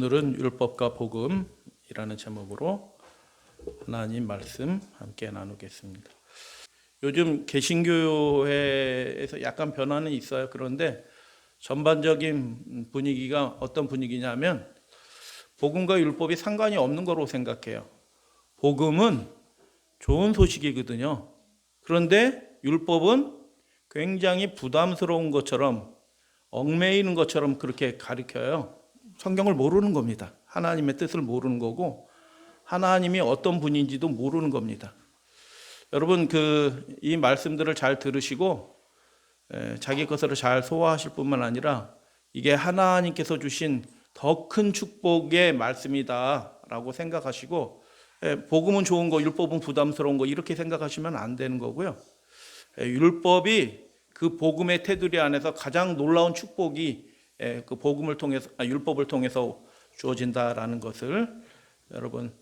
오늘은 율법과 복음이라는 제목으로 하나님 말씀 함께 나누겠습니다. 요즘 개신교회에서 약간 변화는 있어요. 그런데 전반적인 분위기가 어떤 분위기냐면 복음과 율법이 상관이 없는 거로 생각해요. 복음은 좋은 소식이거든요. 그런데 율법은 굉장히 부담스러운 것처럼 얽매이는 것처럼 그렇게 가르쳐요. 성경을 모르는 겁니다. 하나님의 뜻을 모르는 거고 하나님이 어떤 분인지도 모르는 겁니다. 여러분 이 말씀들을 잘 들으시고 자기 것으로 잘 소화하실 뿐만 아니라 이게 하나님께서 주신 더 큰 축복의 말씀이다라고 생각하시고 복음은 좋은 거, 율법은 부담스러운 거 이렇게 생각하시면 안 되는 거고요. 율법이 그 복음의 테두리 안에서 가장 놀라운 축복이 그 복음을 통해서 율법을 통해서 주어진다라는 것을 여러분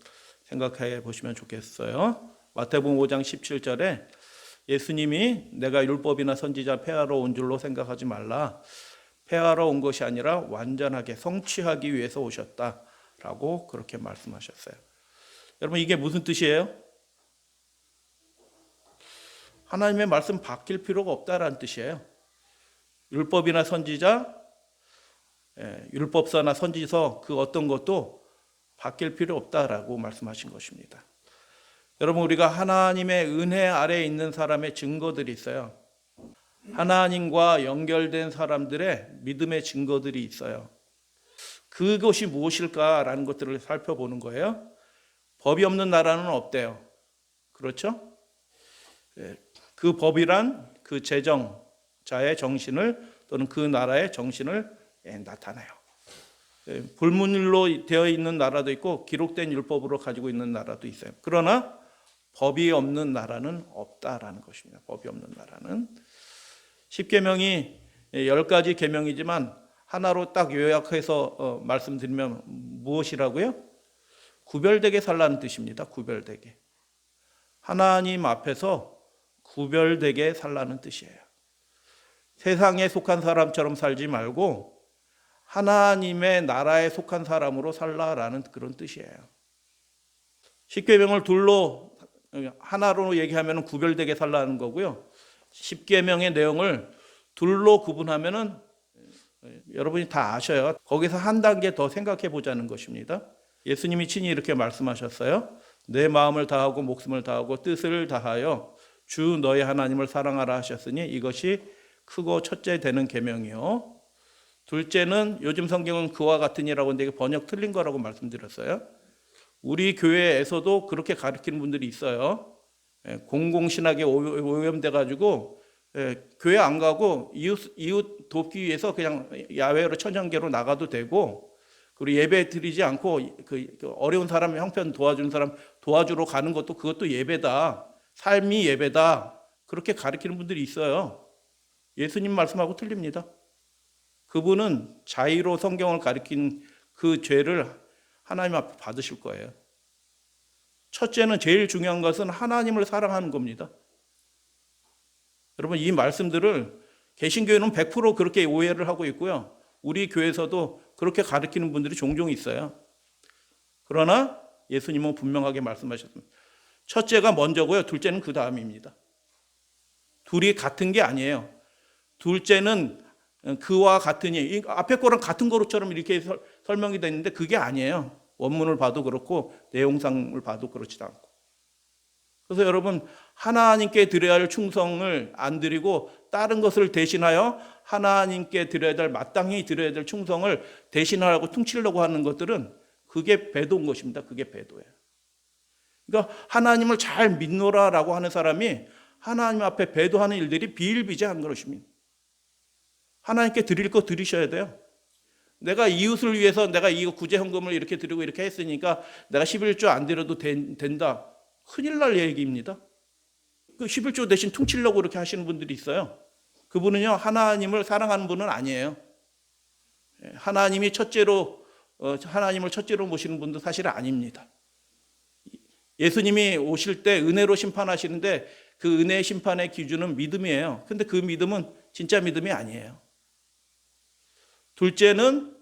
생각해 보시면 좋겠어요. 마태복음 5장 17절에 예수님이 내가 율법이나 선지자 폐하러 온 줄로 생각하지 말라. 폐하러 온 것이 아니라 완전하게 성취하기 위해서 오셨다라고 그렇게 말씀하셨어요. 여러분 이게 무슨 뜻이에요? 하나님의 말씀 바뀔 필요가 없다라는 뜻이에요. 율법이나 선지자, 율법서나 선지서 그 어떤 것도 바뀔 필요 없다라고 말씀하신 것입니다. 여러분 우리가 하나님의 은혜 아래에 있는 사람의 증거들이 있어요. 하나님과 연결된 사람들의 믿음의 증거들이 있어요. 그것이 무엇일까라는 것들을 살펴보는 거예요. 법이 없는 나라는 없대요. 그렇죠? 그 법이란 그 제정자의 정신을 또는 그 나라의 정신을 나타나요. 불문율로 되어 있는 나라도 있고 기록된 율법으로 가지고 있는 나라도 있어요. 그러나 법이 없는 나라는 없다라는 것입니다. 법이 없는 나라는. 10계명이 10가지 계명이지만 하나로 딱 요약해서 말씀드리면 무엇이라고요? 구별되게 살라는 뜻입니다. 구별되게. 하나님 앞에서 구별되게 살라는 뜻이에요. 세상에 속한 사람처럼 살지 말고 하나님의 나라에 속한 사람으로 살라라는 그런 뜻이에요. 10계명을 둘로 하나로 얘기하면 구별되게 살라는 거고요. 10계명의 내용을 둘로 구분하면은 여러분이 다 아셔요. 거기서 한 단계 더 생각해 보자는 것입니다. 예수님이 친히 이렇게 말씀하셨어요. 내 마음을 다하고 목숨을 다하고 뜻을 다하여 주 너의 하나님을 사랑하라 하셨으니 이것이 크고 첫째 되는 계명이요. 둘째는 요즘 성경은 그와 같으니라고 하는데 번역 틀린 거라고 말씀드렸어요. 우리 교회에서도 그렇게 가르치는 분들이 있어요. 공공신학에 오염돼 가지고 교회 안 가고 이웃 돕기 위해서 그냥 야외로 천연계로 나가도 되고 그리고 예배 드리지 않고 그 어려운 사람 형편 도와주는 사람 도와주러 가는 것도 그것도 예배다. 삶이 예배다. 그렇게 가르치는 분들이 있어요. 예수님 말씀하고 틀립니다. 그분은 자의로 성경을 가리킨 그 죄를 하나님 앞에 받으실 거예요. 첫째는 제일 중요한 것은 하나님을 사랑하는 겁니다. 여러분 이 말씀들을 개신교회는 100% 그렇게 오해를 하고 있고요. 우리 교회에서도 그렇게 가르치는 분들이 종종 있어요. 그러나 예수님은 분명하게 말씀하셨습니다. 첫째가 먼저고요. 둘째는 그 다음입니다. 둘이 같은 게 아니에요. 둘째는 그와 같으니 앞에 거랑 같은 거로처럼 이렇게 설명이 되어 있는데 그게 아니에요. 원문을 봐도 그렇고 내용상을 봐도 그렇지도 않고. 그래서 여러분 하나님께 드려야 할 충성을 안 드리고 다른 것을 대신하여 하나님께 드려야 될 마땅히 드려야 될 충성을 대신하라고 퉁치려고 하는 것들은 그게 배도인 것입니다. 그게 배도예요. 그러니까 하나님을 잘 믿노라라고 하는 사람이 하나님 앞에 배도하는 일들이 비일비재한 것입니다. 하나님께 드릴 거 드리셔야 돼요. 내가 이웃을 위해서 내가 이거 구제헌금을 이렇게 드리고 이렇게 했으니까 내가 11조 안 드려도 된다. 큰일 날 얘기입니다. 그 11조 대신 퉁치려고 그렇게 하시는 분들이 있어요. 그분은요 하나님을 사랑하는 분은 아니에요. 하나님을 첫째로 모시는 분도 사실 아닙니다. 예수님이 오실 때 은혜로 심판하시는데 그 은혜의 심판의 기준은 믿음이에요. 근데 그 믿음은 진짜 믿음이 아니에요. 둘째는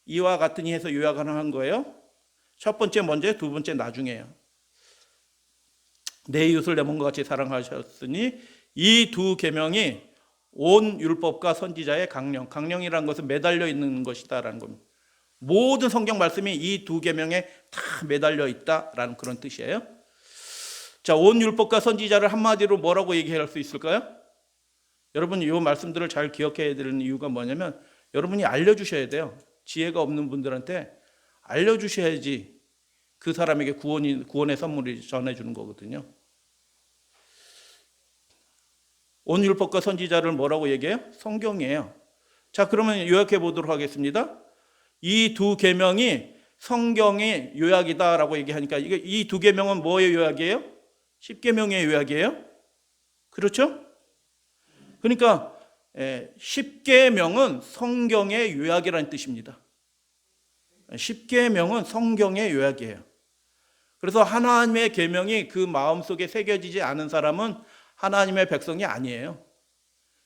이와 같으니 해서 요약을 한 거예요. 첫 번째 먼저, 두 번째 나중에요. 내 이웃을 내 몸과 같이 사랑하셨으니 이 두 계명이 온 율법과 선지자의 강령이라는 것은 매달려 있는 것이다라는 겁니다. 모든 성경 말씀이 이 두 계명에 다 매달려 있다라는 그런 뜻이에요. 자, 온 율법과 선지자를 한마디로 뭐라고 얘기할 수 있을까요? 여러분, 이 말씀들을 잘 기억해야 되는 이유가 뭐냐면 여러분이 알려주셔야 돼요. 지혜가 없는 분들한테 알려주셔야지 그 사람에게 구원의 선물이 전해주는 거거든요. 온 율법과 선지자를 뭐라고 얘기해요? 성경이에요. 자, 그러면 요약해 보도록 하겠습니다. 이 두 계명이 성경의 요약이다라고 얘기하니까 이 두 계명은 뭐의 요약이에요? 십계명의 요약이에요. 그렇죠? 그러니까 십계명은 성경의 요약이라는 뜻입니다. 십계명은 성경의 요약이에요. 그래서 하나님의 계명이 그 마음속에 새겨지지 않은 사람은 하나님의 백성이 아니에요.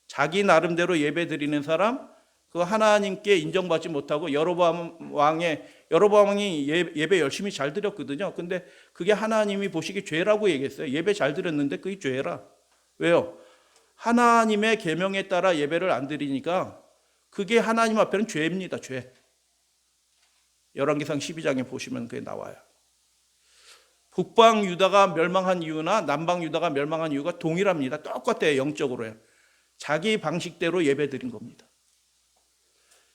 자기 나름대로 예배 드리는 사람, 그 하나님께 인정받지 못하고 여로보암 왕이 예배 열심히 잘 드렸거든요. 근데 그게 하나님이 보시기 죄라고 얘기했어요. 예배 잘 드렸는데 그게 죄라. 왜요? 하나님의 계명에 따라 예배를 안 드리니까 그게 하나님 앞에는 죄입니다. 죄. 열왕기상 12장에 보시면 그게 나와요. 북방 유다가 멸망한 이유나 남방 유다가 멸망한 이유가 동일합니다. 똑같아요. 영적으로요. 자기 방식대로 예배 드린 겁니다.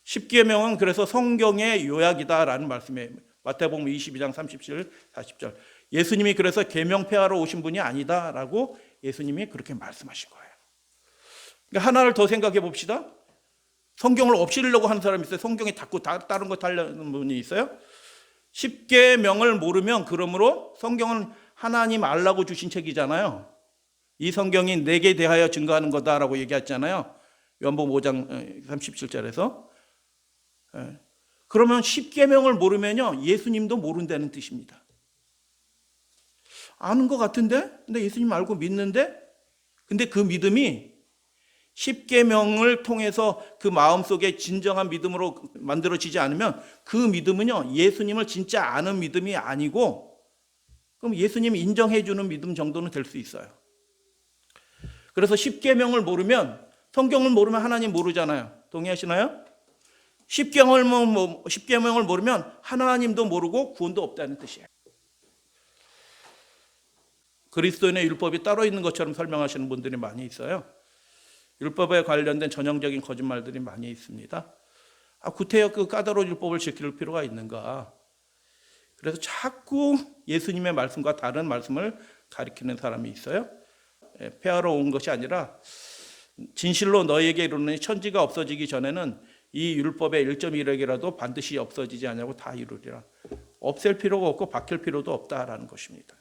십계명은 그래서 성경의 요약이다라는 말씀이에요. 마태복음 22장 37, 40절. 예수님이 그래서 계명 폐하러 오신 분이 아니다라고 예수님이 그렇게 말씀하신 거예요. 그러니까 하나를 더 생각해 봅시다. 성경을 없애려고 하는 사람이 있어요. 성경에 자꾸 다른 거 달라는 분이 있어요. 십계명을 모르면 그러므로 성경은 하나님 알라고 주신 책이잖아요. 이 성경이 내게 대하여 증거하는 거다라고 얘기했잖아요. 요한복음 5장 37절에서. 그러면 십계명을 모르면요 예수님도 모른다는 뜻입니다. 아는 것 같은데, 근데 예수님 알고 믿는데, 근데 그 믿음이 십계명을 통해서 그 마음속에 진정한 믿음으로 만들어지지 않으면 그 믿음은요 예수님을 진짜 아는 믿음이 아니고, 그럼 예수님 인정해 주는 믿음 정도는 될 수 있어요. 그래서 십계명을 모르면, 성경을 모르면 하나님 모르잖아요. 동의하시나요? 십계명을 모르면 하나님도 모르고 구원도 없다는 뜻이에요. 그리스도인의 율법이 따로 있는 것처럼 설명하시는 분들이 많이 있어요. 율법에 관련된 전형적인 거짓말들이 많이 있습니다. 구태여 그 까다로운 율법을 지킬 필요가 있는가? 그래서 자꾸 예수님의 말씀과 다른 말씀을 가리키는 사람이 있어요. 폐하러 온 것이 아니라 진실로 너희에게 이르노니 천지가 없어지기 전에는 이 율법의 1.1획이라도 반드시 없어지지 않냐고 다 이루리라. 없앨 필요가 없고 바뀔 필요도 없다라는 것입니다.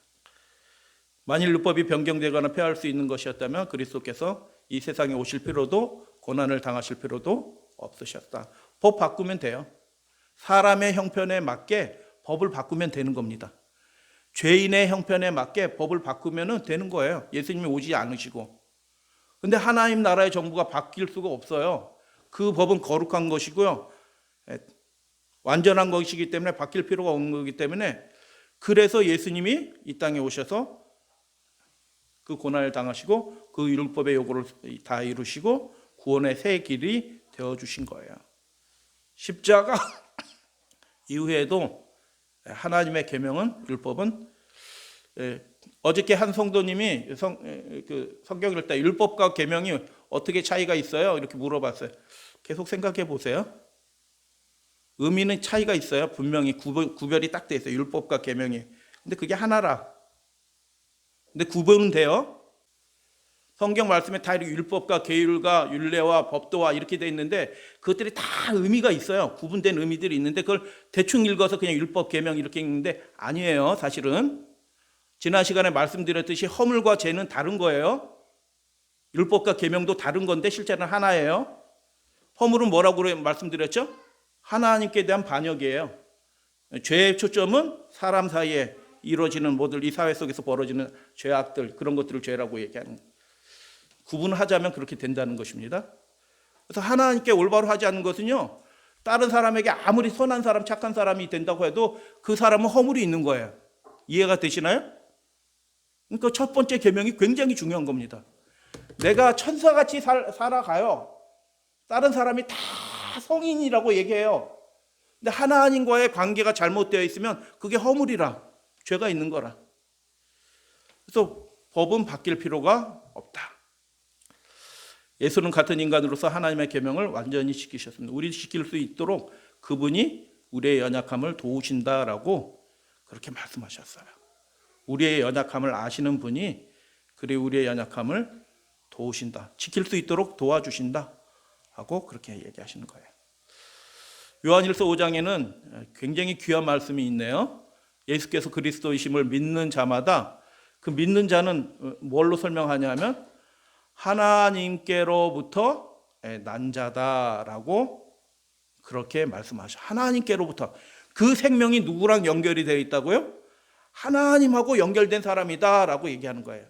만일 율법이 변경되거나 폐할 수 있는 것이었다면 그리스도께서 이 세상에 오실 필요도 고난을 당하실 필요도 없으셨다. 법 바꾸면 돼요. 사람의 형편에 맞게 법을 바꾸면 되는 겁니다. 죄인의 형편에 맞게 법을 바꾸면 되는 거예요. 예수님이 오지 않으시고. 근데 하나님 나라의 정부가 바뀔 수가 없어요. 그 법은 거룩한 것이고요. 완전한 것이기 때문에 바뀔 필요가 없는 거기 때문에, 그래서 예수님이 이 땅에 오셔서 그 고난을 당하시고 그 율법의 요구를 다 이루시고 구원의 새 길이 되어주신 거예요. 십자가 이후에도 하나님의 계명은, 율법은, 어저께 한 성도님이 성경 읽을 때 율법과 계명이 어떻게 차이가 있어요? 이렇게 물어봤어요. 계속 생각해 보세요. 의미는 차이가 있어요. 분명히 구별이 딱 돼 있어요. 율법과 계명이. 근데 그게 하나라. 근데 구분은 돼요. 성경 말씀에 다 이렇게 율법과 계율과 율례와 법도와 이렇게 돼 있는데 그것들이 다 의미가 있어요. 구분된 의미들이 있는데 그걸 대충 읽어서 그냥 율법, 계명 이렇게 읽는데 아니에요. 사실은 지난 시간에 말씀드렸듯이 허물과 죄는 다른 거예요. 율법과 계명도 다른 건데 실제는 하나예요. 허물은 뭐라고 말씀드렸죠? 하나님께 대한 반역이에요. 죄의 초점은 사람 사이에 이루어지는 모든 이 사회 속에서 벌어지는 죄악들, 그런 것들을 죄라고 얘기하는 거예요. 구분하자면 그렇게 된다는 것입니다. 그래서 하나님께 올바로 하지 않는 것은요, 다른 사람에게 아무리 선한 사람, 착한 사람이 된다고 해도 그 사람은 허물이 있는 거예요. 이해가 되시나요? 그러니까 첫 번째 계명이 굉장히 중요한 겁니다. 내가 천사같이 살아가요. 다른 사람이 다 성인이라고 얘기해요. 근데 하나님과의 관계가 잘못되어 있으면 그게 허물이라, 죄가 있는 거라. 그래서 법은 바뀔 필요가 없다. 예수는 같은 인간으로서 하나님의 계명을 완전히 지키셨습니다. 우리 지킬 수 있도록 그분이 우리의 연약함을 도우신다라고 그렇게 말씀하셨어요. 우리의 연약함을 아시는 분이 그래 우리의 연약함을 도우신다. 지킬 수 있도록 도와주신다. 하고 그렇게 얘기하시는 거예요. 요한일서 5장에는 굉장히 귀한 말씀이 있네요. 예수께서 그리스도이심을 믿는 자마다 그 믿는 자는 뭘로 설명하냐면 하나님께로부터 난 자다라고 그렇게 말씀하셔. 하나님께로부터. 그 생명이 누구랑 연결이 되어 있다고요? 하나님하고 연결된 사람이다라고 얘기하는 거예요.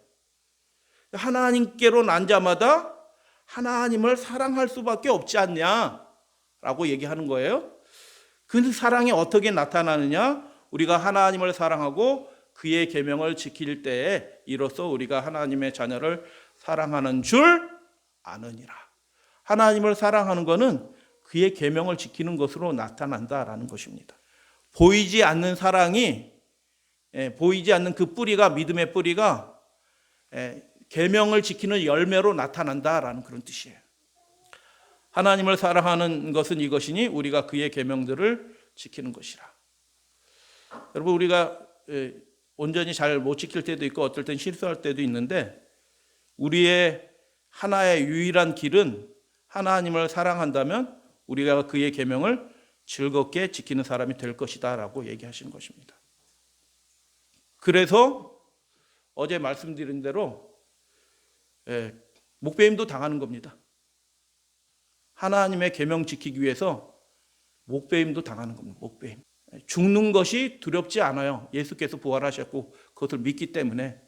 하나님께로 난 자마다 하나님을 사랑할 수밖에 없지 않냐라고 얘기하는 거예요. 그 사랑이 어떻게 나타나느냐? 우리가 하나님을 사랑하고 그의 계명을 지킬 때에 이로써 우리가 하나님의 자녀를 사랑하는 줄 아느니라. 하나님을 사랑하는 것은 그의 계명을 지키는 것으로 나타난다라는 것입니다. 보이지 않는 사랑이, 보이지 않는 그 뿌리가, 믿음의 뿌리가 계명을 지키는 열매로 나타난다라는 그런 뜻이에요. 하나님을 사랑하는 것은 이것이니 우리가 그의 계명들을 지키는 것이라. 여러분, 우리가 온전히 잘 못 지킬 때도 있고 어떨 땐 실수할 때도 있는데 우리의 하나의 유일한 길은 하나님을 사랑한다면 우리가 그의 계명을 즐겁게 지키는 사람이 될 것이다 라고 얘기하시는 것입니다. 그래서 어제 말씀드린 대로 목배임도 당하는 겁니다. 하나님의 계명 지키기 위해서 목배임도 당하는 겁니다. 목배임. 죽는 것이 두렵지 않아요. 예수께서 부활하셨고 그것을 믿기 때문에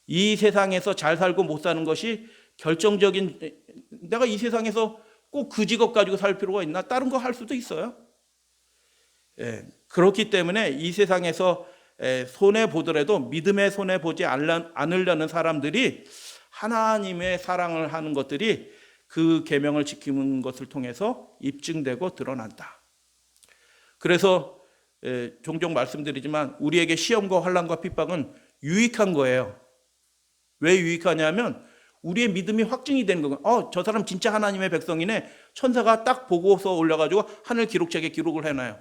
이 세상에서 잘 살고 못 사는 것이 결정적인, 내가 이 세상에서 꼭 그 직업 가지고 살 필요가 있나? 다른 거 할 수도 있어요. 그렇기 때문에 이 세상에서 손해보더라도 믿음의 손해보지 않으려는 사람들이 하나님의 사랑을 하는 것들이 그 계명을 지키는 것을 통해서 입증되고 드러난다. 그래서 종종 말씀드리지만 우리에게 시험과 환난과 핍박은 유익한 거예요. 왜 유익하냐면 우리의 믿음이 확증이 되는 거예요. 저 사람 진짜 하나님의 백성이네. 천사가 딱 보고서 올려가지고 하늘 기록책에 기록을 해놔요.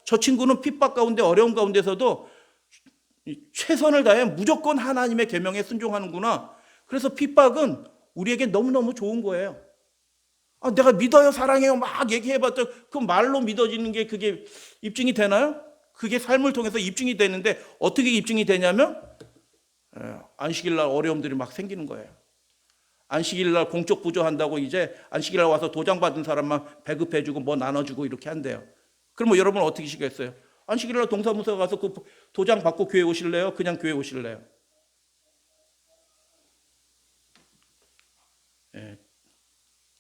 저 친구는 핍박 가운데 어려움 가운데서도 최선을 다해 무조건 하나님의 계명에 순종하는구나. 그래서 핍박은 우리에게 너무너무 좋은 거예요. 내가 믿어요, 사랑해요 막 얘기해봤자 그 말로 믿어지는 게 그게 입증이 되나요? 그게 삶을 통해서 입증이 되는데 어떻게 입증이 되냐면 안식일날 어려움들이 막 생기는 거예요. 안식일날 공적 부조한다고 이제 안식일날 와서 도장 받은 사람만 배급해주고 뭐 나눠주고 이렇게 한대요. 그럼 뭐 여러분 어떻게 하시겠어요? 안식일날 동사무소 가서 그 도장 받고 교회 오실래요? 그냥 교회 오실래요?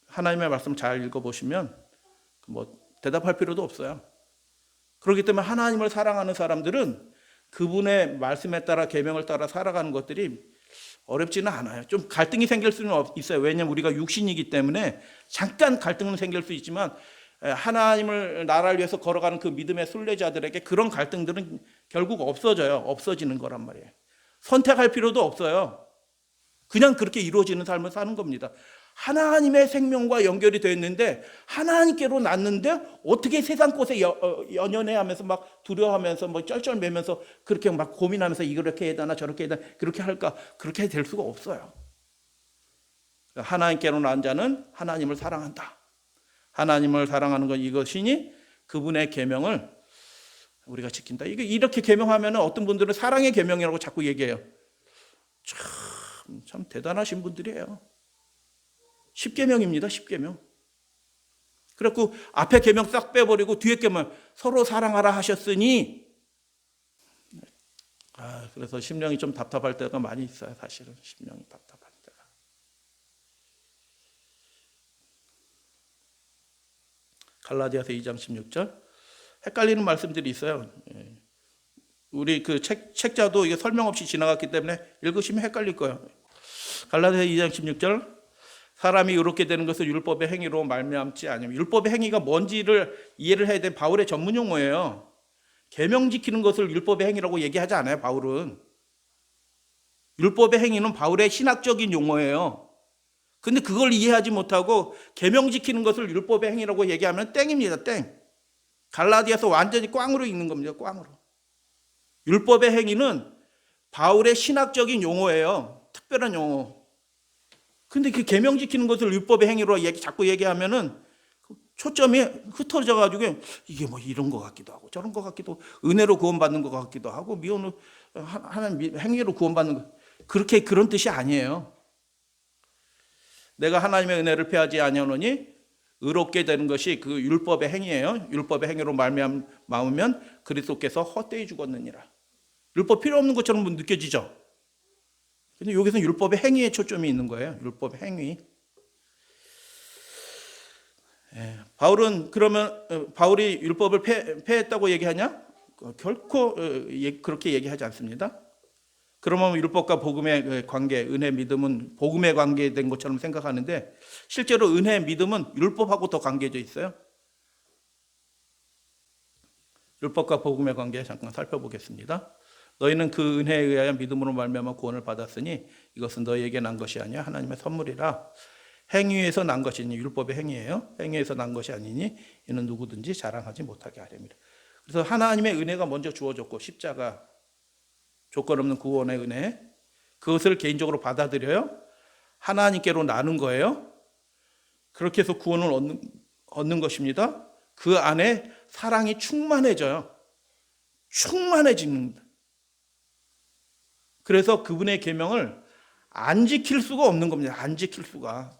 하나님의 말씀 잘 읽어보시면 뭐 대답할 필요도 없어요. 그렇기 때문에 하나님을 사랑하는 사람들은 그분의 말씀에 따라 계명을 따라 살아가는 것들이 어렵지는 않아요. 좀 갈등이 생길 수는 있어요. 왜냐하면 우리가 육신이기 때문에 잠깐 갈등은 생길 수 있지만 하나님을 나라를 위해서 걸어가는 그 믿음의 순례자들에게 그런 갈등들은 결국 없어져요. 없어지는 거란 말이에요. 선택할 필요도 없어요. 그냥 그렇게 이루어지는 삶을 사는 겁니다. 하나님의 생명과 연결이 되어 있는데 하나님께로 났는데 어떻게 세상 곳에 연연해하면서 막 두려워하면서 뭐 쩔쩔매면서 그렇게 막 고민하면서 이렇게 해야 되나 저렇게 해야 되나 그렇게 할까? 그렇게 될 수가 없어요. 하나님께로 난 자는 하나님을 사랑한다. 하나님을 사랑하는 건 이것이니 그분의 계명을 우리가 지킨다. 이렇게 계명하면 어떤 분들은 사랑의 계명이라고 자꾸 얘기해요. 참 대단하신 분들이에요. 10계명입니다. 10계명. 그래갖고 앞에 계명 싹 빼버리고 뒤에 계명 서로 사랑하라 하셨으니 그래서 심령이 좀 답답할 때가 많이 있어요. 사실은 심령이 답답할 때가. 갈라디아서 2장 16절. 헷갈리는 말씀들이 있어요. 우리 그 책자도 이게 설명 없이 지나갔기 때문에 읽으시면 헷갈릴 거예요. 갈라디아서 2장 16절. 사람이 의롭게 되는 것을 율법의 행위로 말미암지 아니면, 율법의 행위가 뭔지를 이해를 해야 돼. 바울의 전문 용어예요. 계명 지키는 것을 율법의 행위라고 얘기하지 않아요. 바울은. 율법의 행위는 바울의 신학적인 용어예요. 근데 그걸 이해하지 못하고 계명 지키는 것을 율법의 행위라고 얘기하면 땡입니다. 땡. 갈라디아서 완전히 꽝으로 읽는 겁니다. 꽝으로. 율법의 행위는 바울의 신학적인 용어예요. 특별한 용어. 근데 그 계명 지키는 것을 율법의 행위로 자꾸 얘기하면은 초점이 흩어져 가지고 이게 뭐 이런 것 같기도 하고 저런 것 같기도 하고 은혜로 구원받는 것 같기도 하고 미운 하나님 행위로 구원받는 것, 그렇게 그런 뜻이 아니에요. 내가 하나님의 은혜를 패하지 아니하노니 의롭게 되는 것이 그 율법의 행위예요. 율법의 행위로 말미암으면 그리스도께서 헛되이 죽었느니라. 율법 필요 없는 것처럼 느껴지죠. 근데 여기서는 율법의 행위에 초점이 있는 거예요. 율법의 행위. 바울은 그러면 바울이 율법을 폐했다고 얘기하냐? 결코 그렇게 얘기하지 않습니다. 그러면 율법과 복음의 관계, 은혜, 믿음은 복음에 관계된 것처럼 생각하는데 실제로 은혜, 믿음은 율법하고 더 관계져 있어요. 율법과 복음의 관계 잠깐 살펴보겠습니다. 너희는 그 은혜에 의하여 믿음으로 말미암아 구원을 받았으니 이것은 너희에게 난 것이 아니야 하나님의 선물이라. 행위에서 난 것이니, 율법의 행위예요. 행위에서 난 것이 아니니 이는 누구든지 자랑하지 못하게 하렵니다. 그래서 하나님의 은혜가 먼저 주어졌고 십자가, 조건 없는 구원의 은혜, 그것을 개인적으로 받아들여요. 하나님께로 나눈 거예요. 그렇게 해서 구원을 얻는 것입니다. 그 안에 사랑이 충만해져요. 충만해지는. 그래서 그분의 계명을 안 지킬 수가 없는 겁니다. 안 지킬 수가.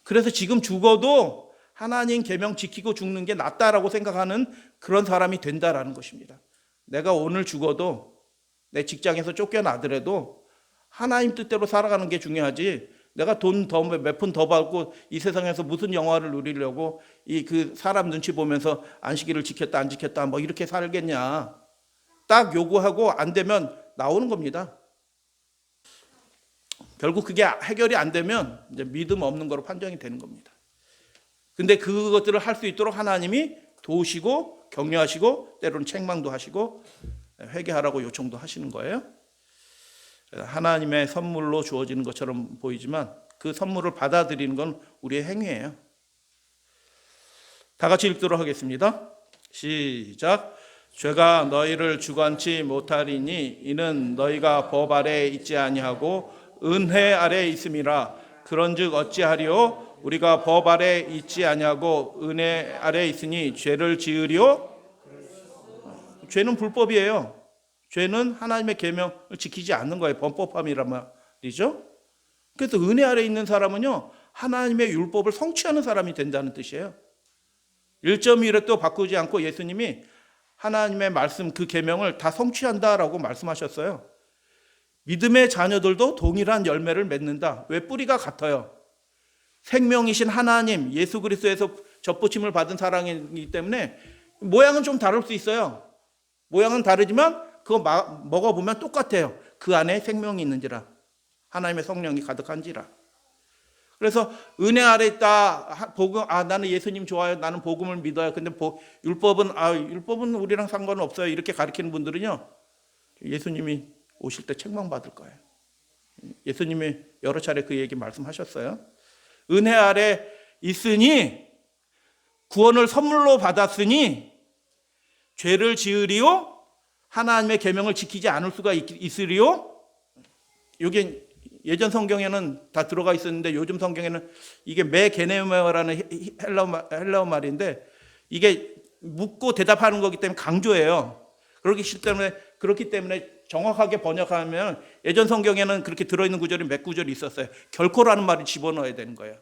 그래서 지금 죽어도 하나님 계명 지키고 죽는 게 낫다라고 생각하는 그런 사람이 된다라는 것입니다. 내가 오늘 죽어도 내 직장에서 쫓겨나더라도 하나님 뜻대로 살아가는 게 중요하지, 내가 돈 몇 푼 더 받고 이 세상에서 무슨 영화를 누리려고 그 사람 눈치 보면서 안식일을 지켰다 안 지켰다 뭐 이렇게 살겠냐. 딱 요구하고 안 되면 나오는 겁니다. 결국 그게 해결이 안 되면 이제 믿음 없는 거로 판정이 되는 겁니다. 근데 그것들을 할 수 있도록 하나님이 도우시고 격려하시고 때로는 책망도 하시고 회개하라고 요청도 하시는 거예요. 하나님의 선물로 주어지는 것처럼 보이지만 그 선물을 받아들이는 건 우리의 행위예요. 다 같이 읽도록 하겠습니다. 시작. 죄가 너희를 주관치 못하리니 이는 너희가 법 아래 있지 아니하고 은혜 아래 있음이라. 그런즉 어찌하리요? 우리가 법 아래 있지 아니하고 은혜 아래 있으니 죄를 지으리요? 죄는 불법이에요. 죄는 하나님의 계명을 지키지 않는 거예요. 범법함이란 말이죠. 그래서 은혜 아래 있는 사람은요, 하나님의 율법을 성취하는 사람이 된다는 뜻이에요. 1.1에 또 바꾸지 않고 예수님이 하나님의 말씀 그 계명을 다 성취한다라고 말씀하셨어요. 믿음의 자녀들도 동일한 열매를 맺는다. 왜? 뿌리가 같아요. 생명이신 하나님, 예수 그리스도에서 접붙임을 받은 사랑이기 때문에 모양은 좀 다를 수 있어요. 모양은 다르지만 그거 먹어보면 똑같아요. 그 안에 생명이 있는지라, 하나님의 성령이 가득한지라. 그래서 은혜 아래 있다. 복음, 나는 예수님 좋아요. 나는 복음을 믿어요. 근데 율법은 우리랑 상관은 없어요. 이렇게 가르치는 분들은요, 예수님이 오실 때 책망받을 거예요. 예수님이 여러 차례 그 얘기 말씀하셨어요. 은혜 아래 있으니, 구원을 선물로 받았으니 죄를 지으리요? 하나님의 계명을 지키지 않을 수가 있으리요? 이게 예전 성경에는 다 들어가 있었는데 요즘 성경에는 이게 메게네메라는 헬라어 말인데 이게 묻고 대답하는 거기 때문에 강조해요. 그렇기 때문에 정확하게 번역하면 예전 성경에는 그렇게 들어있는 구절이 몇 구절이 있었어요. 결코라는 말을 집어넣어야 되는 거예요.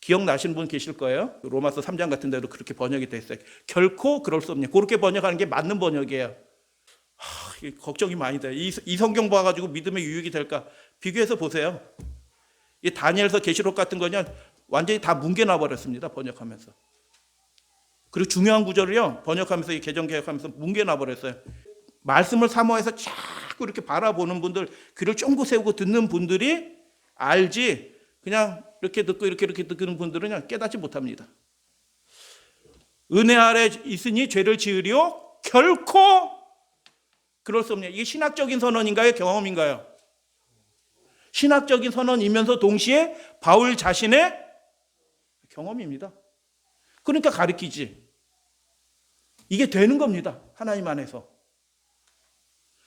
기억나시는 분 계실 거예요. 로마서 3장 같은 데도 그렇게 번역이 돼 있어요. 결코 그럴 수 없냐. 그렇게 번역하는 게 맞는 번역이에요. 걱정이 많이 돼요. 이 성경 봐가지고 믿음의 유익이 될까? 비교해서 보세요. 이 다니엘서 계시록 같은 거는 완전히 다 뭉개놔 버렸습니다. 번역하면서. 그리고 중요한 구절을요, 번역하면서, 이 개정 개혁하면서 뭉개놔버렸어요. 말씀을 사모해서 자꾸 이렇게 바라보는 분들, 귀를 쫑긋 세우고 듣는 분들이 알지, 그냥 이렇게 듣고 이렇게 듣는 분들은 그냥 깨닫지 못합니다. 은혜 아래 있으니 죄를 지으리오 결코 그럴 수 없냐. 이게 신학적인 선언인가요? 경험인가요? 신학적인 선언이면서 동시에 바울 자신의 경험입니다. 그러니까 가르치지. 이게 되는 겁니다. 하나님 안에서.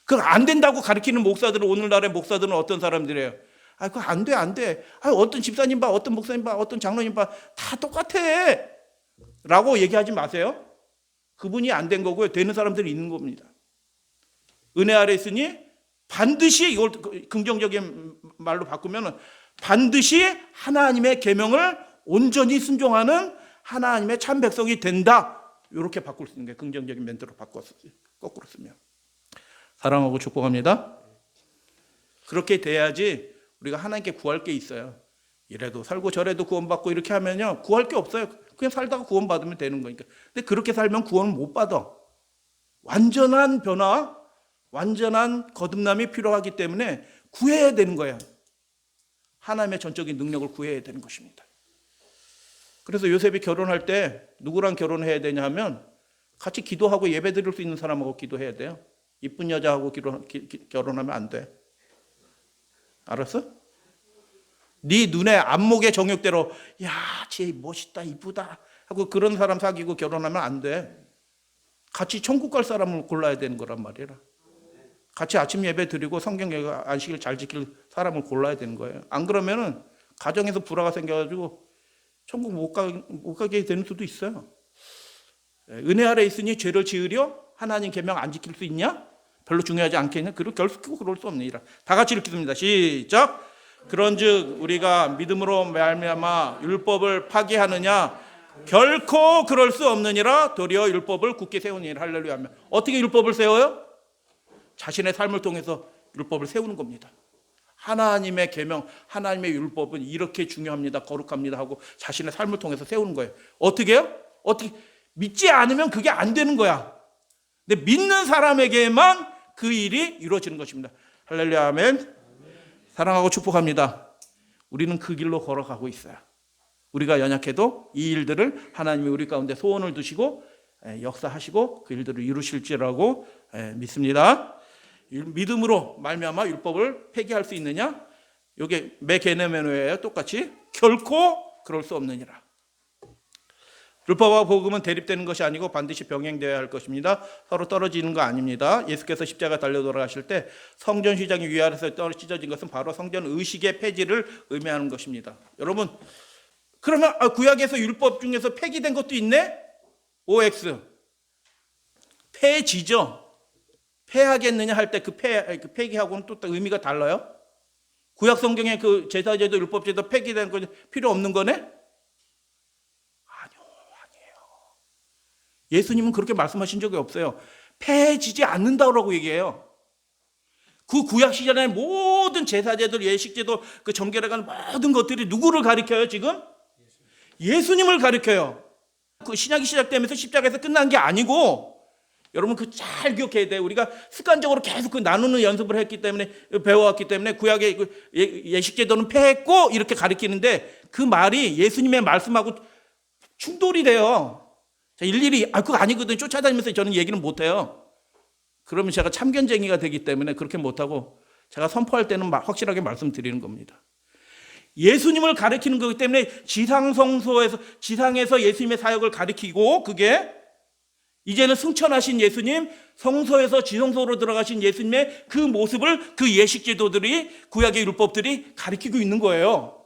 그거 안 된다고 가르치는 목사들은, 오늘날의 목사들은 어떤 사람들이에요? 아, 그거 안 돼, 안 돼. 아, 어떤 집사님 봐, 어떤 목사님 봐, 어떤 장로님 봐. 다 똑같아. 라고 얘기하지 마세요. 그분이 안 된 거고요. 되는 사람들이 있는 겁니다. 은혜 아래 있으니 반드시, 이걸 긍정적인 말로 바꾸면 반드시 하나님의 계명을 온전히 순종하는 하나님의 참 백성이 된다. 이렇게 바꿀 수 있는 게 긍정적인 멘트로 바꿨어요. 거꾸로 쓰면. 사랑하고 축복합니다. 그렇게 돼야지 우리가 하나님께 구할 게 있어요. 이래도 살고 저래도 구원받고 이렇게 하면요, 구할 게 없어요. 그냥 살다가 구원받으면 되는 거니까. 근데 그렇게 살면 구원을 못 받아. 완전한 변화, 완전한 거듭남이 필요하기 때문에 구해야 되는 거예요. 하나님의 전적인 능력을 구해야 되는 것입니다. 그래서 요셉이 결혼할 때 누구랑 결혼해야 되냐 하면 같이 기도하고 예배 드릴 수 있는 사람하고 기도해야 돼요. 이쁜 여자하고 결혼하면 안 돼. 알았어? 네 눈에 안목의 정욕대로 야, 쟤 멋있다, 이쁘다 하고 그런 사람 사귀고 결혼하면 안 돼. 같이 천국 갈 사람을 골라야 되는 거란 말이라. 같이 아침 예배 드리고 성경 안식일 잘 지킬 사람을 골라야 되는 거예요. 안 그러면은 가정에서 불화가 생겨가지고 천국 못 가게 되는 수도 있어요. 은혜 아래 있으니 죄를 지으려 하나님 계명 안 지킬 수 있냐? 별로 중요하지 않겠냐? 결코 그럴 수 없느니라. 다 같이 읽겠습니다. 시작. 그런즉 우리가 믿음으로 말미암아 율법을 파기하느냐? 결코 그럴 수 없느니라. 도리어 율법을 굳게 세우니라. 할렐루야 하면 어떻게 율법을 세워요? 자신의 삶을 통해서 율법을 세우는 겁니다. 하나님의 계명, 하나님의 율법은 이렇게 중요합니다, 거룩합니다 하고 자신의 삶을 통해서 세우는 거예요. 어떻게 해요? 어떻게 믿지 않으면 그게 안 되는 거야. 근데 믿는 사람에게만 그 일이 이루어지는 것입니다. 할렐루야 아멘. 사랑하고 축복합니다. 우리는 그 길로 걸어가고 있어요. 우리가 연약해도 이 일들을 하나님이 우리 가운데 소원을 두시고 역사하시고 그 일들을 이루실지라고 믿습니다. 믿음으로 말미암아 율법을 폐기할 수 있느냐? 이게 메게네메노예요. 똑같이 결코 그럴 수 없느니라. 율법과 복음은 대립되는 것이 아니고 반드시 병행되어야 할 것입니다. 서로 떨어지는 거 아닙니다. 예수께서 십자가 달려 돌아가실 때 성전 휘장이 위아래서 찢어진 것은 바로 성전 의식의 폐지를 의미하는 것입니다. 여러분, 그러면 구약에서 율법 중에서 폐기된 것도 있네? OX 폐지죠. 폐하겠느냐 할 때 그 폐기하고는 또 의미가 달라요? 구약 성경에 그 제사제도 율법제도 폐기된 거 필요 없는 거네? 아니에요. 예수님은 그렇게 말씀하신 적이 없어요. 폐해지지 않는다고 얘기해요. 그 구약 시절의 모든 제사제도, 예식제도, 그 정결해간 모든 것들이 누구를 가리켜요 지금? 예수님을 가리켜요. 그 신약이 시작되면서 십자가에서 끝난 게 아니고, 여러분 그 잘 기억해야 돼요. 우리가 습관적으로 계속 그 나누는 연습을 했기 때문에, 배워왔기 때문에 구약의 예식제도는 폐했고 이렇게 가리키는데 그 말이 예수님의 말씀하고 충돌이 돼요. 자, 일일이 그거 아니거든요 쫓아다니면서 저는 얘기는 못해요. 그러면 제가 참견쟁이가 되기 때문에 그렇게 못하고 제가 선포할 때는 확실하게 말씀드리는 겁니다. 예수님을 가리키는 거기 때문에 지상에서 예수님의 사역을 가리키고, 그게 이제는 승천하신 예수님, 성소에서 지성소로 들어가신 예수님의 그 모습을 그 예식제도들이, 구약의 율법들이 가리키고 있는 거예요.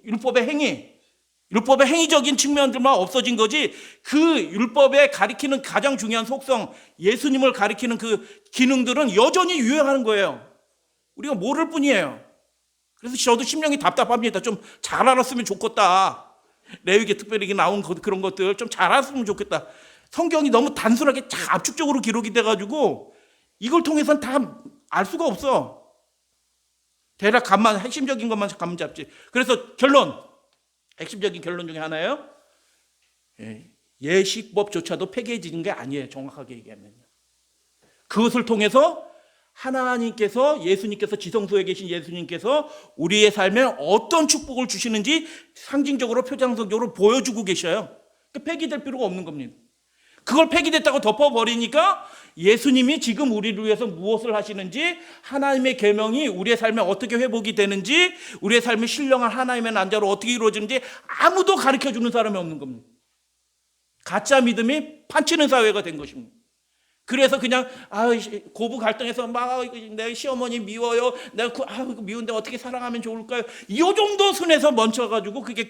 율법의 행위적인 측면들만 없어진 거지, 그 율법에 가리키는 가장 중요한 속성, 예수님을 가리키는 그 기능들은 여전히 유효하는 거예요. 우리가 모를 뿐이에요. 그래서 저도 심령이 답답합니다. 좀 잘 알았으면 좋겠다. 레위기 특별히 나온 그런 것들 좀 잘 알았으면 좋겠다. 성경이 너무 단순하게 압축적으로 기록이 돼가지고 이걸 통해서는 다 알 수가 없어. 대략 핵심적인 것만 감 잡지. 그래서 핵심적인 결론 중에 하나예요. 예식법조차도 폐기해지는 게 아니에요. 정확하게 얘기하면요. 그것을 통해서 하나님께서, 예수님께서, 지성소에 계신 예수님께서 우리의 삶에 어떤 축복을 주시는지 상징적으로, 표장적으로 보여주고 계셔요. 폐기될 필요가 없는 겁니다. 그걸 폐기됐다고 덮어버리니까 예수님이 지금 우리를 위해서 무엇을 하시는지, 하나님의 계명이 우리의 삶에 어떻게 회복이 되는지, 우리의 삶이 신령한 하나님의 난자로 어떻게 이루어지는지 아무도 가르쳐주는 사람이 없는 겁니다. 가짜 믿음이 판치는 사회가 된 것입니다. 그래서 그냥 고부 갈등해서 막 내 시어머니 미워요. 내가 미운데 어떻게 사랑하면 좋을까요? 이 정도 순에서 멈춰가지고 그게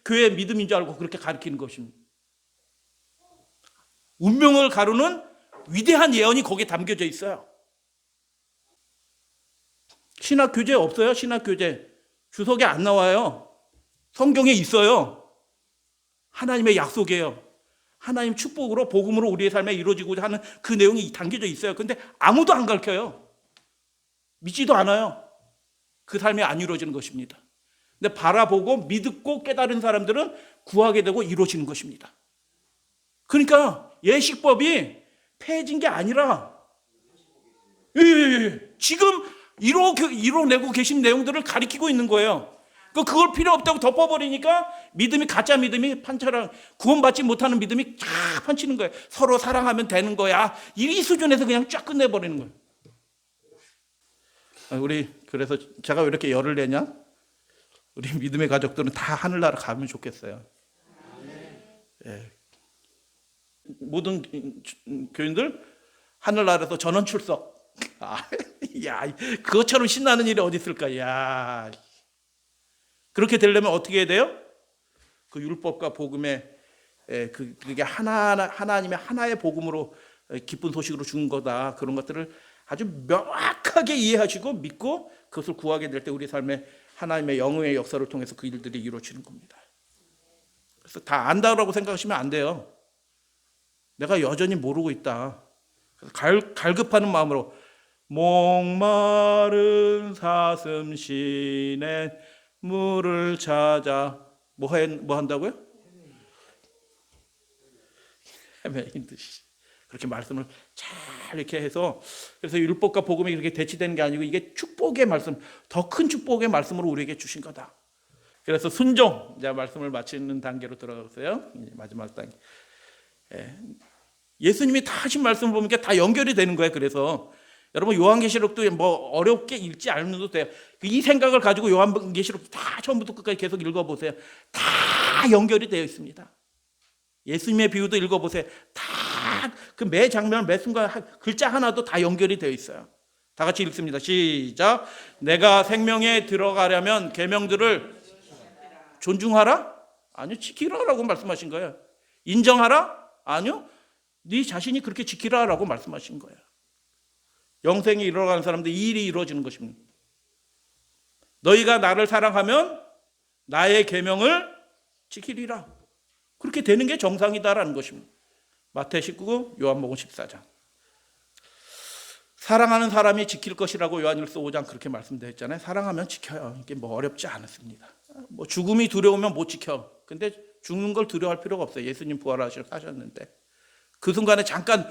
교회 믿음인 줄 알고 그렇게 가르치는 것입니다. 운명을 가르는 위대한 예언이 거기에 담겨져 있어요. 신학 교재 없어요? 신학 교재 주석에 안 나와요. 성경에 있어요. 하나님의 약속이에요. 하나님 축복으로, 복음으로 우리의 삶에 이루어지고자 하는 그 내용이 담겨져 있어요. 그런데 아무도 안 가르쳐요. 믿지도 않아요. 그 삶이 안 이루어지는 것입니다. 근데 바라보고 믿고 깨달은 사람들은 구하게 되고 이루어지는 것입니다. 그러니까 예식법이 폐해진 게 아니라 지금 이뤄내고 계신 내용들을 가리키고 있는 거예요. 그걸 필요 없다고 덮어버리니까 믿음이, 가짜 믿음이 판처럼, 구원받지 못하는 믿음이 쫙 판치는 거예요. 서로 사랑하면 되는 거야. 이 수준에서 그냥 쫙 끝내버리는 거예요. 그래서 제가 왜 이렇게 열을 내냐? 우리 믿음의 가족들은 다 하늘나라 가면 좋겠어요. 예. 모든 교인들 하늘나라에서 전원 출석. 야, 그것처럼 신나는 일이 어디 있을까? 야. 그렇게 되려면 어떻게 해야 돼요? 그 율법과 복음의 그게 하나님의 하나의 복음으로 기쁜 소식으로 준 거다. 그런 것들을 아주 명확하게 이해하시고 믿고 그것을 구하게 될 때 우리 삶에 하나님의 영의 역사를 통해서 그 일들이 이루어지는 겁니다. 그래서 다 안다라고 생각하시면 안 돼요. 내가 여전히 모르고 있다. 그래서 갈급하는 마음으로 목마른 사슴 시내 물을 찾아 뭐 한다고요? 헤매인 듯이 그렇게 말씀을 잘 이렇게 해서, 그래서 율법과 복음이 이렇게 대치되는 게 아니고 이게 축복의 말씀, 더 큰 축복의 말씀으로 우리에게 주신 거다. 그래서 순종, 이제 말씀을 마치는 단계로 들어가세요. 마지막 단계. 예수님이 다 하신 말씀을 보면 다 연결이 되는 거예요. 그래서 여러분 요한계시록도 뭐 어렵게 읽지 않아도 돼요. 이 생각을 가지고 요한계시록 다 처음부터 끝까지 계속 읽어보세요. 다 연결이 되어 있습니다. 예수님의 비유도 읽어보세요. 다 그 매 장면, 매 순간 글자 하나도 다 연결이 되어 있어요. 다 같이 읽습니다. 시작. 내가 생명에 들어가려면 계명들을 존중하라? 아니요, 지키라라고 말씀하신 거예요. 인정하라? 아니요, 네 자신이 그렇게 지키라라고 말씀하신 거예요. 영생에 이르러가는 사람들 이 일이 이루어지는 것입니다. 너희가 나를 사랑하면 나의 계명을 지키리라. 그렇게 되는 게 정상이다라는 것입니다. 마태 19, 요한복음 14장. 사랑하는 사람이 지킬 것이라고 요한일서 5장 그렇게 말씀드렸잖아요. 사랑하면 지켜요. 이게 뭐 어렵지 않습니다. 뭐 죽음이 두려우면 못 지켜. 근데 죽는 걸 두려워할 필요가 없어요. 예수님 부활하셨는데 그 순간에 잠깐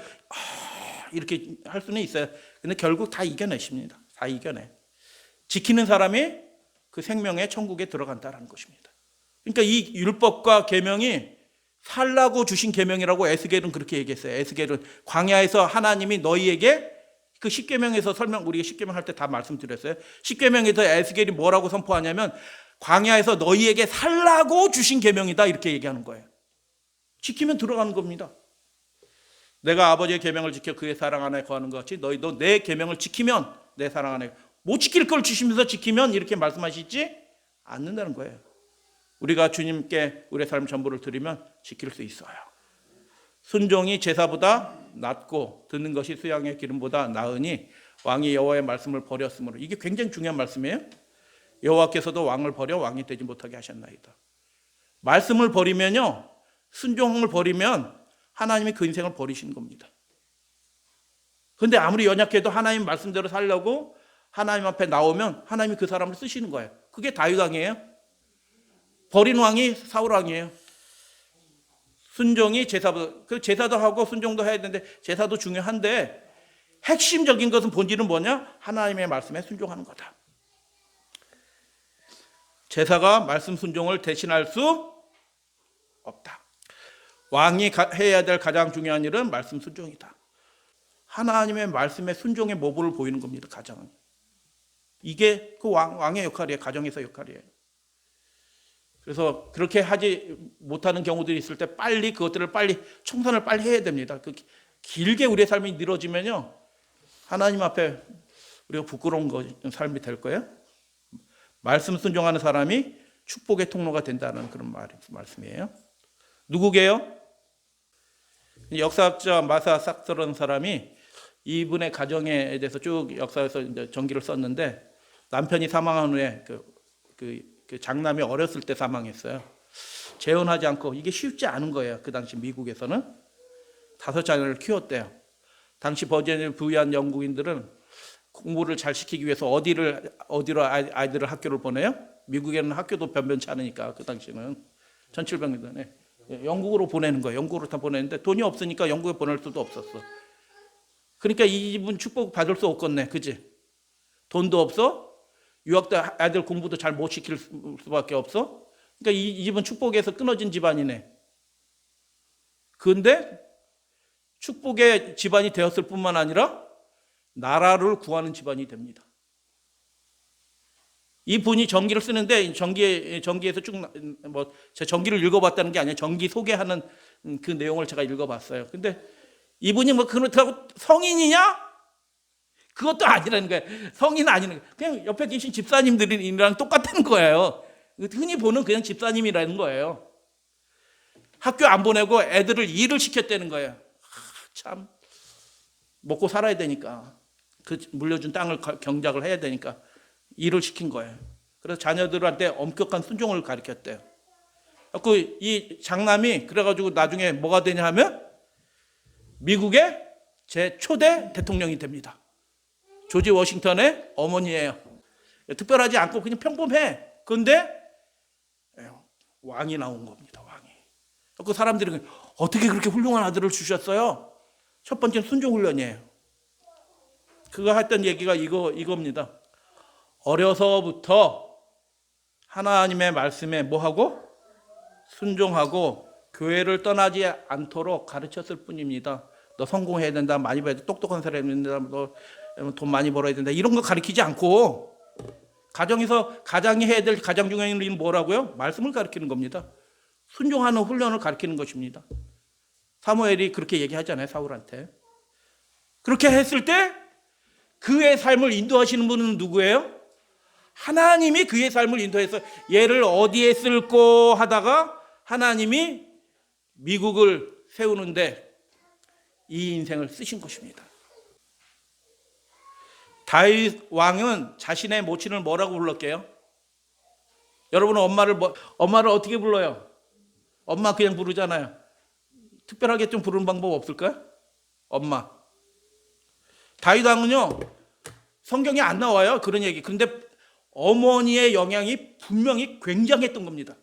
이렇게 할 수는 있어요. 근데 결국 다 이겨내십니다. 다 이겨내. 지키는 사람이 그 생명의 천국에 들어간다는 것입니다. 그러니까 이 율법과 계명이 살라고 주신 계명이라고 에스겔은 그렇게 얘기했어요. 에스겔은 광야에서 하나님이 너희에게, 그 십계명에서 우리가 십계명 할 때 다 말씀드렸어요. 십계명에서 에스겔이 뭐라고 선포하냐면 광야에서 너희에게 살라고 주신 계명이다 이렇게 얘기하는 거예요. 지키면 들어가는 겁니다. 내가 아버지의 계명을 지켜 그의 사랑 안에 거하는 것 같이 너희도 내 계명을 지키면 내 사랑 안에, 못 지킬 걸 주시면서 지키면 이렇게 말씀하시지 않는다는 거예요. 우리가 주님께 우리의 삶 전부를 드리면 지킬 수 있어요. 순종이 제사보다 낫고 듣는 것이 수양의 기름보다 나으니 왕이 여호와의 말씀을 버렸으므로. 이게 굉장히 중요한 말씀이에요. 여호와께서도 왕을 버려 왕이 되지 못하게 하셨나이다. 말씀을 버리면요, 순종을 버리면 하나님이 그 인생을 버리시는 겁니다. 그런데 아무리 연약해도 하나님 말씀대로 살려고 하나님 앞에 나오면 하나님이 그 사람을 쓰시는 거예요. 그게 다윗 왕이에요. 버린 왕이 사울 왕이에요. 순종이 제사보다, 그 제사도 하고 순종도 해야 되는데 제사도 중요한데 핵심적인 것은 본질은 뭐냐? 하나님의 말씀에 순종하는 거다. 제사가 말씀 순종을 대신할 수 없다. 왕이 해야 될 가장 중요한 일은 말씀 순종이다. 하나님의 말씀에 순종의 모범을 보이는 겁니다. 가정은. 이게 그 왕의 역할이에요. 가정에서 역할이에요. 그래서 그렇게 하지 못하는 경우들이 있을 때 빨리 그것들을 빨리 청산을 빨리 해야 됩니다. 길게 우리의 삶이 늘어지면요, 하나님 앞에 우리가 부끄러운 삶이 될 거예요. 말씀 순종하는 사람이 축복의 통로가 된다는 그런 말씀이에요. 누구게요? 역사학자 마사 삭스라는 사람이 이분의 가정에 대해서 쭉 역사에서 이제 전기를 썼는데, 남편이 사망한 후에 그 장남이 어렸을 때 사망했어요. 재혼하지 않고, 이게 쉽지 않은 거예요. 그 당시 미국에서는 5자녀를 키웠대요. 당시 버지니아를 부유한 영국인들은 공부를 잘 시키기 위해서 어디로 아이들을 학교를 보내요? 미국에는 학교도 변변치 않으니까 그 당시는 1700년대 영국으로 보내는 거예요. 영국으로 다 보내는데 돈이 없으니까 영국에 보낼 수도 없었어. 그러니까 이분 축복 받을 수 없겠네, 그지? 돈도 없어, 유학도 아이들 공부도 잘 못 시킬 수밖에 없어. 그러니까 이 집은 축복에서 끊어진 집안이네. 그런데 축복의 집안이 되었을 뿐만 아니라 나라를 구하는 집안이 됩니다. 이 분이 전기를 쓰는데 전기에서 쭉 제 전기를 읽어봤다는 게 아니라 전기 소개하는 그 내용을 제가 읽어봤어요. 근데 이분이 그렇다고 성인이냐? 그것도 아니라는 거예요. 성인은 아니는 거예요. 그냥 옆에 계신 집사님들이랑 똑같은 거예요. 흔히 보는 그냥 집사님이라는 거예요. 학교 안 보내고 애들을 일을 시켰다는 거예요. 참 먹고 살아야 되니까, 그 물려준 땅을 경작을 해야 되니까 일을 시킨 거예요. 그래서 자녀들한테 엄격한 순종을 가르쳤대요. 이 장남이 그래가지고 나중에 뭐가 되냐 하면 미국의 제 초대 대통령이 됩니다. 조지 워싱턴의 어머니예요. 특별하지 않고 그냥 평범해. 그런데 왕이 나온 겁니다. 왕이. 그 사람들이 어떻게 그렇게 훌륭한 아들을 주셨어요? 첫 번째는 순종 훈련이에요. 그가 했던 얘기가 이겁니다. 어려서부터 하나님의 말씀에 뭐하고? 순종하고 교회를 떠나지 않도록 가르쳤을 뿐입니다. 너 성공해야 된다, 많이 벌어야 된다, 똑똑한 사람인다, 너 돈 많이 벌어야 된다, 이런 거 가르치지 않고 가정에서 가장이 해야 될 가장 중요한 일은 뭐라고요? 말씀을 가르치는 겁니다. 순종하는 훈련을 가르치는 것입니다. 사무엘이 그렇게 얘기하잖아요, 사울한테. 그렇게 했을 때 그의 삶을 인도하시는 분은 누구예요? 하나님이 그의 삶을 인도해서 얘를 어디에 쓸고 하다가 하나님이 미국을 세우는데 이 인생을 쓰신 것입니다. 다윗 왕은 자신의 모친을 뭐라고 불렀게요? 여러분은 엄마를 어떻게 불러요? 엄마 그냥 부르잖아요. 특별하게 좀 부르는 방법 없을까요? 엄마. 다윗 왕은요, 성경에 안 나와요, 그런 얘기. 근데 어머니의 영향이 분명히 굉장했던 겁니다.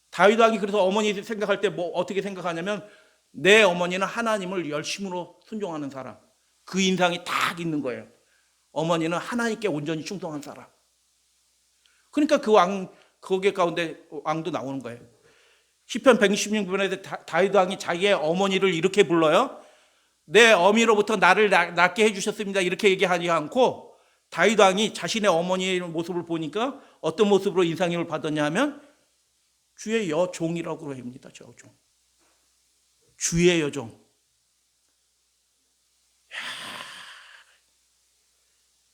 다윗 왕이 그래서 어머니 생각할 때 어떻게 생각하냐면, 내 어머니는 하나님을 열심으로 순종하는 사람, 그 인상이 딱 있는 거예요. 어머니는 하나님께 온전히 충성한 사람. 그러니까 거기에 가운데 왕도 나오는 거예요. 시편 116편에서 다윗 왕이 자기의 어머니를 이렇게 불러요. 내 어미로부터 나를 낳게 해주셨습니다, 이렇게 얘기하지 않고 다윗 왕이 자신의 어머니의 모습을 보니까 어떤 모습으로 인상을 받았냐 하면 주의 여종이라고 합니다. 여종. 주의 여종.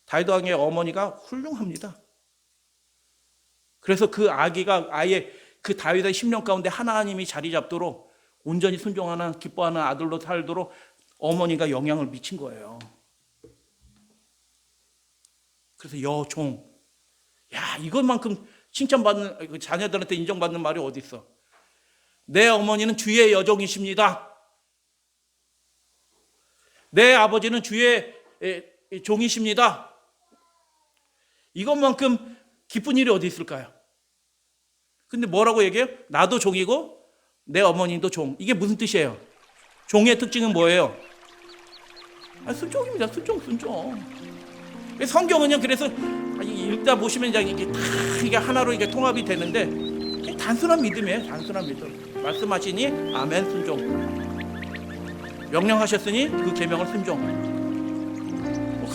다윗 왕의 어머니가 훌륭합니다. 그래서 그 아기가 아예 그 다윗의 심령 가운데 하나님이 자리 잡도록 온전히 순종하는 기뻐하는 아들로 살도록 어머니가 영향을 미친 거예요. 그래서 여종. 야, 이것만큼 칭찬받는, 자녀들한테 인정받는 말이 어디 있어? 내 어머니는 주의 여종이십니다. 내 아버지는 주의 종이십니다. 이것만큼 기쁜 일이 어디 있을까요? 근데 뭐라고 얘기해요? 나도 종이고 내 어머니도 종. 이게 무슨 뜻이에요? 종의 특징은 뭐예요? 순종입니다. 순종. 성경은요, 그래서 읽다 보시면 이게 다 이게 하나로 이게 통합이 되는데 단순한 믿음이에요. 단순한 믿음. 말씀하시니 아멘 순종. 명령하셨으니 그 계명을 순종.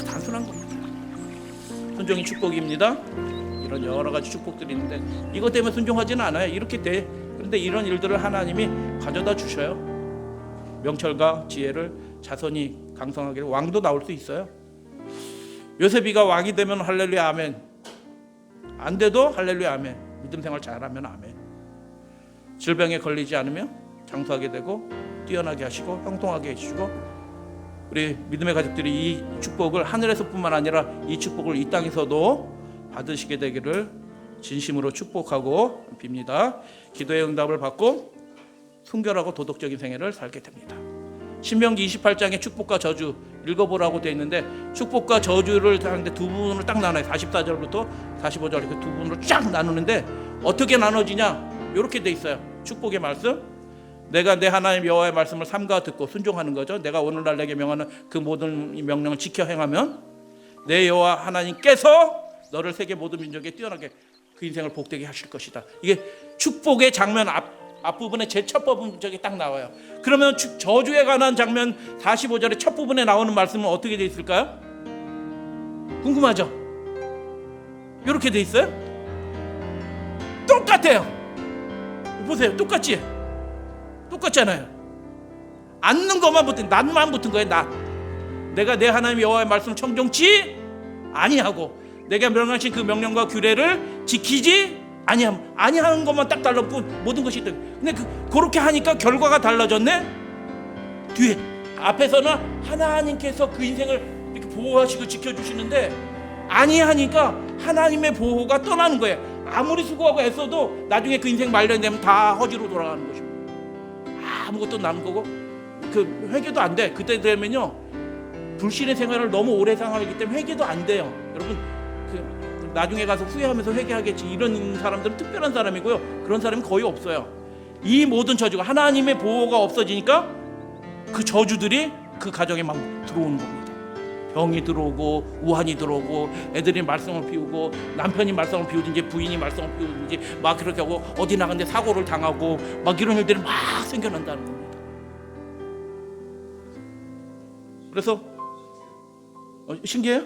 단순한 겁니다. 순종이 축복입니다. 이런 여러 가지 축복들이 있는데 이것 때문에 순종하지는 않아요. 이렇게 돼. 그런데 이런 일들을 하나님이 가져다 주셔요. 명철과 지혜를 자손이 강성하게 왕도 나올 수 있어요. 요셉이가 왕이 되면 할렐루야 아멘. 안 돼도 할렐루야 아멘. 믿음 생활 잘하면 아멘. 질병에 걸리지 않으면 장수하게 되고 뛰어나게 하시고 형통하게 해주시고 우리 믿음의 가족들이 이 축복을 하늘에서뿐만 아니라 이 축복을 이 땅에서도 받으시게 되기를 진심으로 축복하고 빕니다. 기도의 응답을 받고 순결하고 도덕적인 생애를 살게 됩니다. 신명기 28장에 축복과 저주 읽어보라고 되어 있는데 축복과 저주를 하는데 두 부분을 딱 나눠요. 44절부터 45절 그 두 부분으로 쫙 나누는데 어떻게 나눠지냐? 이렇게 돼 있어요. 축복의 말씀, 내가 내 하나님 여호와의 말씀을 삼가 듣고 순종하는 거죠. 내가 오늘날 내게 명하는 그 모든 명령을 지켜 행하면 내 여호와 하나님께서 너를 세계 모든 민족에 뛰어나게 그 인생을 복되게 하실 것이다. 이게 축복의 장면 앞부분에 제 첫 부분 저기 딱 나와요. 그러면 저주에 관한 장면 45절의 첫 부분에 나오는 말씀은 어떻게 돼 있을까요? 궁금하죠? 이렇게 돼 있어요? 똑같아요. 보세요. 똑같잖아요. 앉는 것만 붙은, 낫만 붙은 거예요. 낫. 내가 내 하나님 여호와의 말씀을 청종치 아니하고 내가 명령하신 그 명령과 규례를 지키지 아니하는 것만 딱 달라붙고 모든 것이 있다. 근데 그렇게 하니까 결과가 달라졌네. 뒤에 앞에서는 하나님께서 그 인생을 이렇게 보호하시고 지켜주시는데 아니하니까 하나님의 보호가 떠나는 거예요. 아무리 수고하고 애써도 나중에 그 인생 말년되면 다 허지로 돌아가는 것입니다. 아무것도 남은 거고 그 회개도 안 돼. 그때 되면요 불신의 생활을 너무 오래 생활하기 때문에 회개도 안 돼요. 여러분 나중에 가서 후회하면서 회개하겠지 이런 사람들은 특별한 사람이고요. 그런 사람이 거의 없어요. 이 모든 저주가 하나님의 보호가 없어지니까 그 저주들이 그 가정에 막 들어오는 겁니다. 병이 들어오고 우환이 들어오고 애들이 말썽을 피우고 남편이 말썽을 피우든지 부인이 말썽을 피우든지 막 그렇게 하고 어디 나갔는데 사고를 당하고 막 이런 일들이 막 생겨난다는 겁니다. 그래서 신기해요?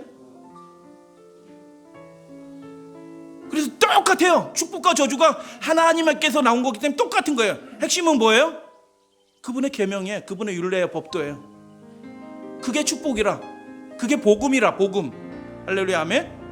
그래서 똑같아요. 축복과 저주가 하나님께서 나온 거기 때문에 똑같은 거예요. 핵심은 뭐예요? 그분의 계명이에요. 그분의 율례의 법도예요. 그게 축복이라, 그게 복음이라. 복음. 할렐루야 아멘.